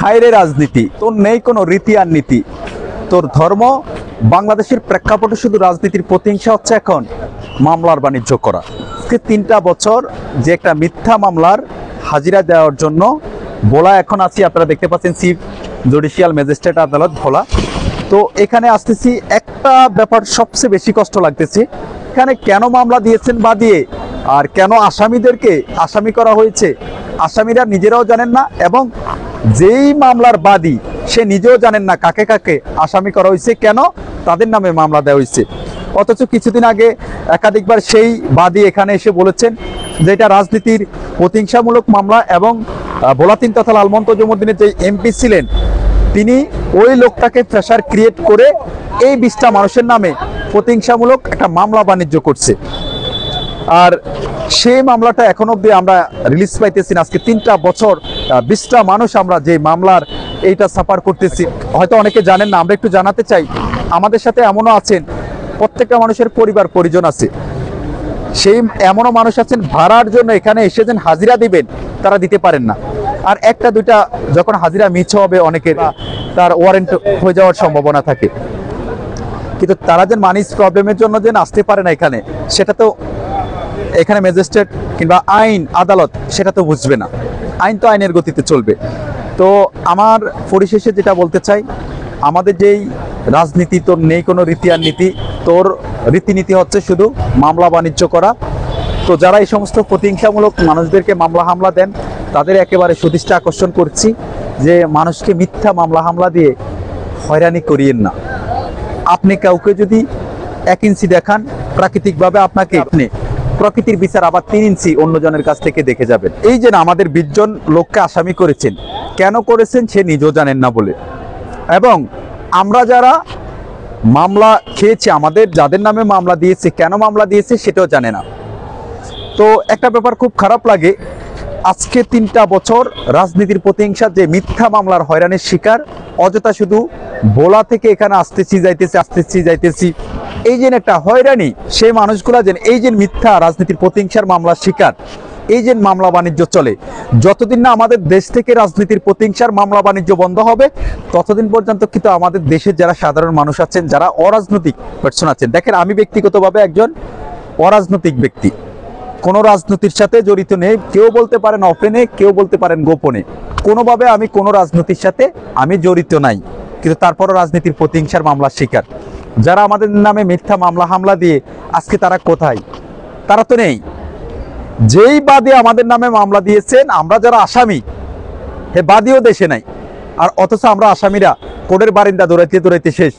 হায়রে রাজনীতি, তোর নেই কোনো রীতি আর নীতি। তোর ধর্ম বাংলাদেশের প্রেক্ষাপটে শুধু রাজনীতির প্রতিহিংসা হচ্ছে এখন মামলার বাণিজ্য করা। 3টা বছর যে একটা মিথ্যা মামলার হাজিরা দেওয়ার জন্য ভোলা এখন আছি, আপনারা দেখতে পাচ্ছেন চিফ জুডিশিয়াল ম্যাজিস্ট্রেট আদালত ভোলা। তো এখানে আসতেছি, একটা ব্যাপার সবচেয়ে বেশি কষ্ট লাগতেছে, এখানে কেন মামলা দিয়েছেন বা দিয়ে আর কেন আসামিদেরকে আসামি করা হয়েছে আসামিরা নিজেরাও জানেন না, এবং যেই মামলার বাদী সে নিজেও জানেন না কাকে কাকে আসামি করা হয়েছে, কেন তাদের নামে মামলা দেওয়া হয়েছে। অথচ কিছুদিন আগে একাধিকবার সেই বাদী এখানে এসে বলেছেন যে এটা রাজনীতির প্রতিহিংসামূলক মামলা, এবং ভোলা 3 তথা লালমন্তজুমুদ্দিনের যে এমপি ছিলেন তিনি ওই লোকটাকে প্রেশার ক্রিয়েট করে এই 20টা মানুষের নামে প্রতিহিংসামূলক একটা মামলা বাণিজ্য করছে। আর সেই মামলাটা এখন অবধি আমরা রিলিজ পাইতেছি না। আজকে 3টা বছর 20টা মানুষ আমরা যে মামলার এইটা সাফার করতেছি। হয়তো অনেকে জানেন না, আমরা একটু জানাতে চাই। আমাদের সাথে এমনও আছেন, প্রত্যেকটা মানুষের পরিবার পরিজন আছে, সেই এমনও মানুষ আছেন ভাড়ার জন্য এখানে এসেছেন, হাজিরা দিবেন তারা দিতে পারেন না। আর একটা দুইটা যখন হাজিরা মিছ হবে অনেকের, তার ওয়ারেন্ট হয়ে যাওয়ার সম্ভাবনা থাকে, কিন্তু তারা যে মানি প্রবলেমের জন্য যে আসতে পারে না এখানে, সেটা তো এখানে ম্যাজিস্ট্রেট কিংবা আইন আদালত সেটা তো বুঝবে না। আইন তো আইনের গতিতে চলবে। তো আমার পরিশেষে যেটা বলতে চাই, আমাদের যেই রাজনীতি, তোর নেই কোনো রীতি আর নীতি, তোর রীতিনীতি হচ্ছে শুধু মামলা বাণিজ্য করা। তো যারা এই সমস্ত প্রতিহিংসামূলক মানুষদেরকে মামলা হামলা দেন তাদের একেবারে সুদৃষ্টি আকর্ষণ করছি যে মানুষকে মিথ্যা মামলা হামলা দিয়ে হয়রানি করিয়েন না। আপনি কাউকে যদি 1 ইঞ্চি দেখান, প্রাকৃতিকভাবে আপনাকে আপনি প্রকৃতির বিচার আবার 3 ইঞ্চি অন্যজনের কাছ থেকে দেখে যাবেন। এই যে আমাদের 20 জন লোককে আসামি করেছেন, কেন করেছেন সে নিজেও জানেন না বলে, এবং আমরা যারা মামলা খেয়েছি, আমাদের যাদের নামে মামলা দিয়েছে, কেন মামলা দিয়েছে সেটাও জানে না। তো একটা ব্যাপার খুব খারাপ লাগে, আজকে 3টা বছর রাজনীতির প্রতিহিংসা যে মিথ্যা মামলার হয়রানির শিকার, অযথা শুধু ভোলা থেকে এখানে আসতেছি যাইতেছি, এই যে একটা হয়রানি, সেই মানুষগুলা যেন এই যে মিথ্যা রাজনীতির প্রতিহিংসার মামলার শিকার, এই যে মামলা বাণিজ্য চলে, যতদিন না আমাদের দেশ থেকে রাজনীতির প্রতিহিংসার মামলা বাণিজ্য বন্ধ হবে ততদিন পর্যন্ত কিন্তু আমাদের দেশের যারা সাধারণ মানুষ আছেন, যারা অরাজনৈতিক পার্সন আছেন, দেখেন আমি ব্যক্তিগতভাবে একজন অরাজনৈতিক ব্যক্তি, কোনো রাজনীতির সাথে জড়িত নেই। কেউ বলতে পারেন ওপেনে, কেউ বলতে পারেন গোপনে, কোনোভাবে আমি কোনো রাজনীতির সাথে আমি জড়িত নাই, কিন্তু তারপরও রাজনীতির প্রতিহিংসার মামলার শিকার যারা আমাদের নামে মিথ্যা মামলা হামলা দিয়ে আজকে তারা কোথায়? তারা তো নেই। যেই বাদী আমাদের নামে মামলা দিয়েছেন, আমরা যারা আসামি, হে বাদীও দেশে নাই, আর অথচ আমরা আসামিরা কোর্টের বারিন্দা দৌড়াইতে শেষ।